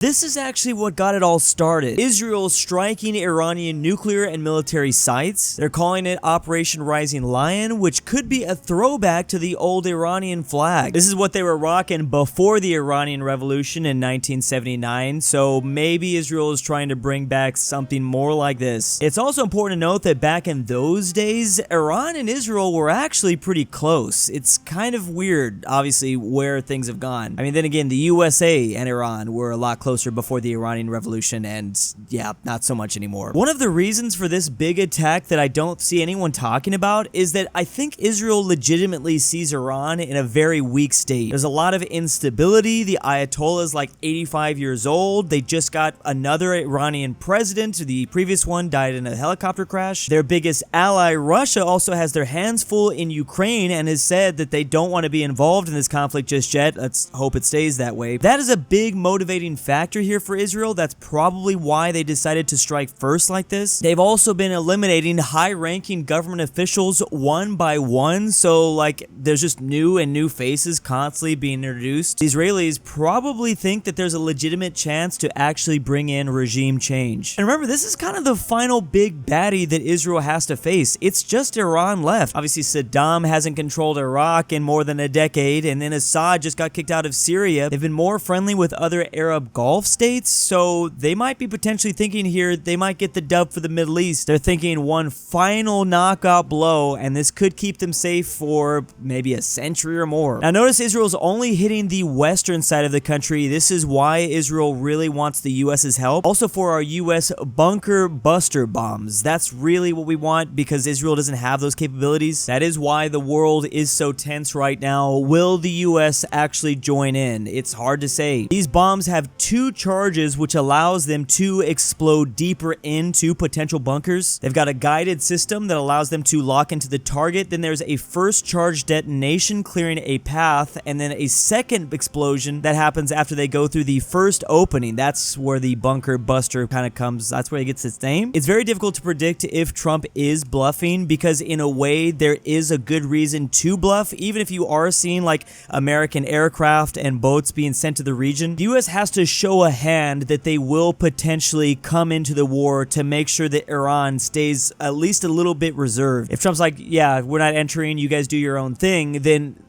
This is actually what got it all started. Israel striking Iranian nuclear and military sites. They're calling it Operation Rising Lion, which could be a throwback to the old Iranian flag. This is what they were rocking before the Iranian Revolution in 1979, so maybe Israel is trying to bring back something more like this. It's also important to note that back in those days, Iran and Israel were actually pretty close. It's kind of weird, obviously, where things have gone. I mean, then again, the USA and Iran were a lot closer before the Iranian Revolution, and yeah, not so much anymore. One of the reasons for this big attack that I don't see anyone talking about is that I think Israel legitimately sees Iran in a very weak state. There's a lot of instability. The Ayatollah is like 85 years old. They just got another Iranian president. The previous one died in a helicopter crash. Their biggest ally, Russia, also has their hands full in Ukraine and has said that they don't want to be involved in this conflict just yet. Let's hope it stays that way. That is a big motivating factor here for Israel. That's probably why they decided to strike first like this. They've also been eliminating high-ranking government officials one by one, so like there's just new faces constantly being introduced. The Israelis probably think that there's a legitimate chance to actually bring in regime change. And remember, this is kind of the final big baddie that Israel has to face. It's just Iran left. Obviously, Saddam hasn't controlled Iraq in more than a decade, and then Assad just got kicked out of Syria. They've been more friendly with other Arab Gulf states, so they might be potentially thinking here they might get the dub for the Middle East. They're thinking one final knockout blow, and this could keep them safe for maybe a century or more. Now notice Israel's only hitting the western side of the country. This is why Israel really wants the US's help. Also for our US bunker buster bombs. That's really what we want because Israel doesn't have those capabilities. That is why the world is so tense right now. Will the US actually join in? It's hard to say. These bombs have two charges which allows them to explode deeper into potential bunkers. They've got a guided system that allows them to lock into the target. Then there's a first charge detonation clearing a path, and then a second explosion that happens after they go through the first opening. That's where the bunker buster kind of comes. That's where it gets its name. It's very difficult to predict if Trump is bluffing because in a way there is a good reason to bluff. Even if you are seeing like American aircraft and boats being sent to the region, the US has to show a hand that they will potentially come into the war to make sure that Iran stays at least a little bit reserved. If Trump's like, yeah, we're not entering, you guys do your own thing, then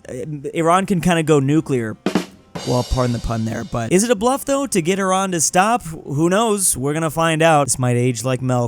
Iran can kind of go nuclear. Well, pardon the pun there, but is it a bluff though to get Iran to stop? Who knows? We're gonna find out. This might age like milk.